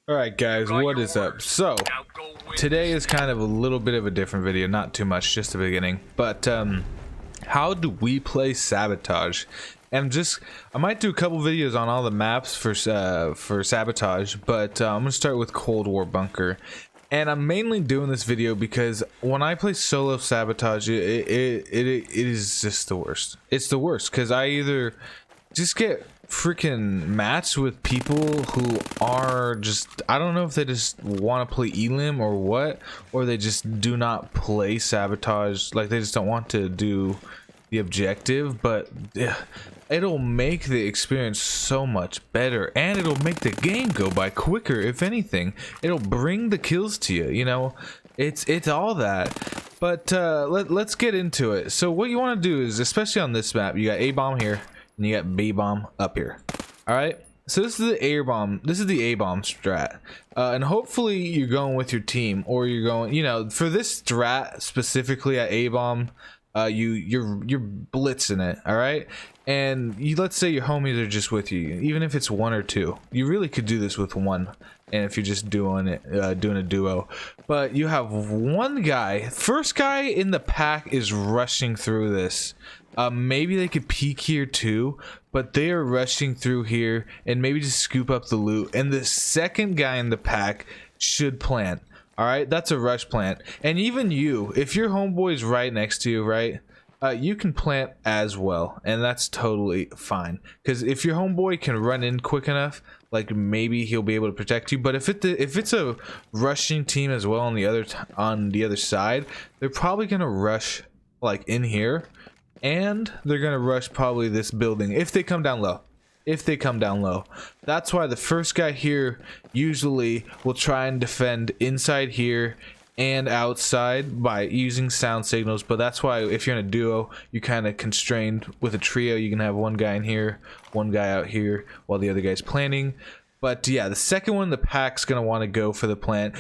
All right, guys, what is up? So today is kind of a little bit of a different video, not too much, just the beginning. But how do we play Sabotage? And I might do a couple videos on all the maps for Sabotage, but I'm gonna start with Cold War Bunker. And I'm mainly doing this video because when I play solo Sabotage, it is just the worst. It's the worst because I either just get freaking matched with people who are just, I don't know if they just want to play elim or what, or they just do not play Sabotage, like they just don't want to do the objective. But yeah, it'll make the experience so much better, and it'll make the game go by quicker. If anything, it'll bring the kills to you, you know. It's all that. But let's get into it. So what you want to do is, especially on this map, you got A bomb here and you got B bomb up here. All right, so this is the A bomb, this is the A bomb strat, and hopefully you're going with your team, or you're going, you know, for this strat specifically at A bomb, you're blitzing it. All right, and let's say your homies are just with you, even if it's one or two. You really could do this with one, and if you're just doing it, doing a duo. But you have one guy, first guy in the pack is rushing through this. Maybe they could peek here too, but they are rushing through here and maybe just scoop up the loot. And the second guy in the pack should plant. All right, that's a rush plant. And even you, if your homeboy's right next to you, right, you can plant as well, and that's totally fine. Because if your homeboy can run in quick enough, like maybe he'll be able to protect you. But if it's a rushing team as well on the other side, they're probably gonna rush like in here. And they're gonna rush probably this building if they come down low. That's why the first guy here usually will try and defend inside here and outside by using sound signals. But that's why if you're in a duo, you're kind of constrained. With a trio, you can have one guy in here, one guy out here, while the other guy's planning. But yeah, the second one, the pack's gonna want to go for the plant.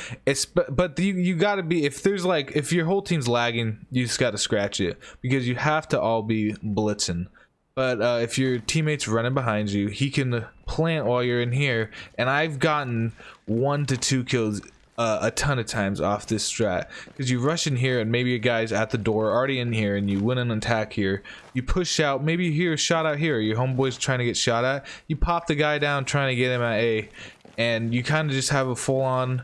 But you gotta be, if your whole team's lagging, you just gotta scratch it, because you have to all be blitzing. But if your teammate's running behind you, he can plant while you're in here. And I've gotten 1 to 2 kills a ton of times off this strat, because you rush in here and maybe a guy's at the door already in here, and you win an attack here, you push out, maybe you hear a shot out here, your homeboy's trying to get shot at, you pop the guy down trying to get him at A, and you kind of just have a full-on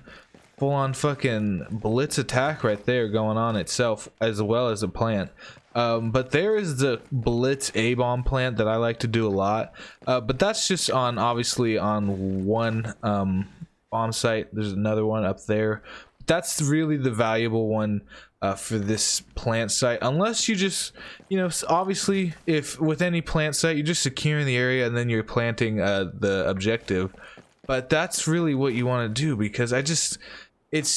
fucking blitz attack right there going on itself, as well as a plant. But there is the blitz A bomb plant that I like to do a lot, but that's just obviously on one bomb site. There's another one up there. That's really the valuable one for this plant site, unless you just, you know, obviously if with any plant site you're just securing the area and then you're planting the objective. But that's really what you want to do, because it's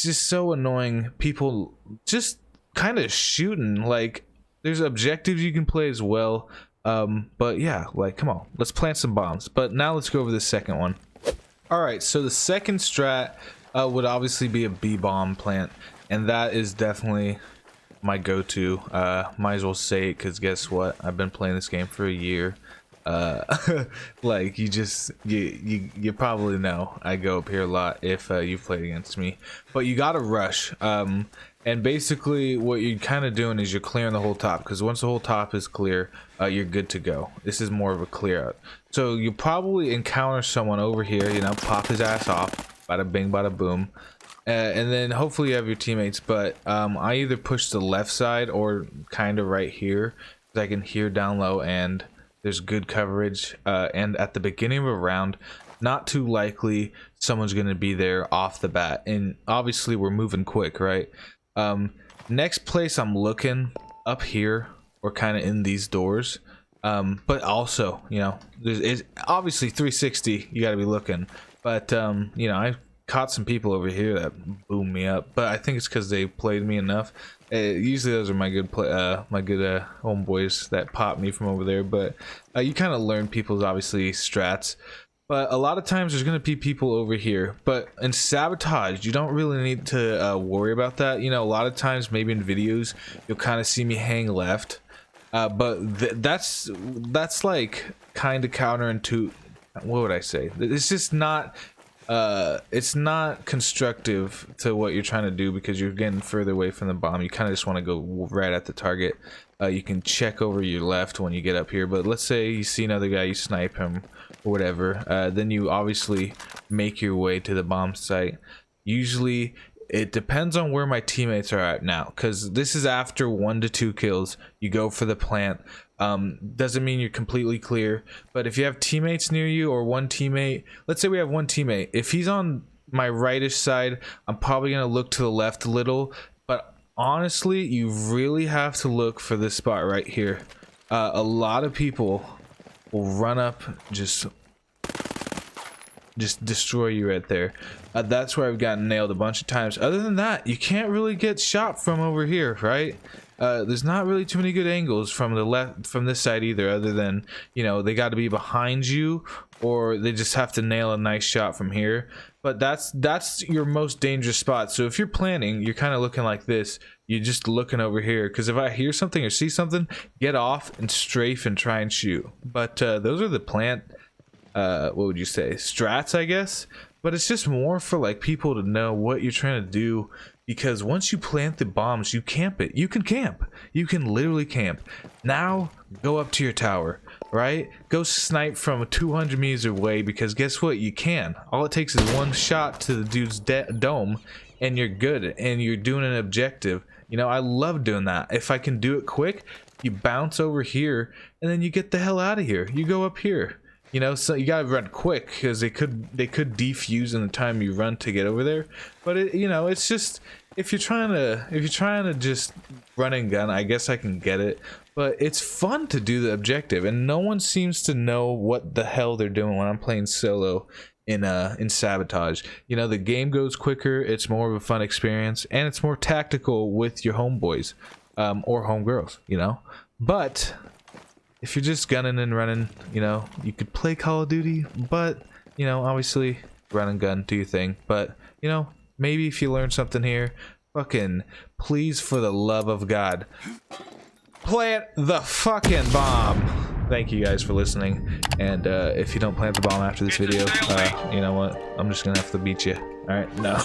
just so annoying, people just kind of shooting. Like, there's objectives you can play as well, but yeah, like, come on, let's plant some bombs. But now let's go over the second one. Alright, so the second strat would obviously be a B bomb plant, and that is definitely my go-to. Might as well say it, because guess what, I've been playing this game for a year. Like, you probably know I go up here a lot if you've played against me. But you gotta rush, and basically what you're kind of doing is you're clearing the whole top, because once the whole top is clear, you're good to go. This is more of a clear out. So you probably encounter someone over here, you know, pop his ass off, bada bing bada boom, and then hopefully you have your teammates. But I either push the left side or kind of right here, because I can hear down low and there's good coverage, and at the beginning of a round, not too likely someone's going to be there off the bat, and obviously we're moving quick, right? Next place I'm looking up here, or kind of in these doors, but also, you know, it's obviously 360, you got to be looking. But you know, I caught some people over here that boomed me up, but I think it's because they played me enough. Usually those are my good homeboys that pop me from over there. But you kind of learn people's obviously strats. But a lot of times there's going to be people over here. But in Sabotage, you don't really need to worry about that. You know, a lot of times maybe in videos you'll kind of see me hang left. But that's like kind of counterintuitive. What would I say? It's just not it's not constructive to what you're trying to do because you're getting further away from the bomb. You kind of just want to go right at the target. You can check over your left when you get up here, but let's say you see another guy, you snipe him or whatever, then you obviously make your way to the bomb site. Usually it depends on where my teammates are at now, because this is after 1 to 2 kills. You go for the plant. Doesn't mean you're completely clear, but if you have teammates near you or one teammate, let's say we have one teammate, if he's on my rightish side, I'm probably gonna look to the left a little, but honestly you really have to look for this spot right here. A lot of people will run up, just destroy you right there. That's where I've gotten nailed a bunch of times. Other than that, you can't really get shot from over here, right? There's not really too many good angles from the left, from this side either, other than, you know, they got to be behind you or they just have to nail a nice shot from here. But that's your most dangerous spot. So if you're planning, you're kind of looking like this. You're just looking over here, because if I hear something or see something, get off and strafe and try and shoot. But those are the plant, what would you say, strats, I guess. But it's just more for like people to know what you're trying to do, because once you plant the bombs, you camp it. You can camp. You can literally camp. Now go up to your tower, right? Go snipe from 200 meters away, because guess what? You can. All it takes is one shot to the dude's dome and you're good, and you're doing an objective. You know, I love doing that. If I can do it quick, you bounce over here and then you get the hell out of here. You go up here. You know, so you gotta run quick, because they could defuse in the time you run to get over there. But it, you know, it's just, if you're trying to just run and gun, I guess I can get it. But it's fun to do the objective, and no one seems to know what the hell they're doing when I'm playing solo in Sabotage. You know, the game goes quicker, it's more of a fun experience, and it's more tactical with your homeboys or homegirls, you know. But if you're just gunning and running, you know, you could play Call of Duty, but, you know, obviously run and gun, do your thing. But, you know, maybe if you learn something here, fucking please, for the love of God, plant the fucking bomb. Thank you guys for listening, and if you don't plant the bomb after this video, you know what, I'm just gonna have to beat you. All right, no.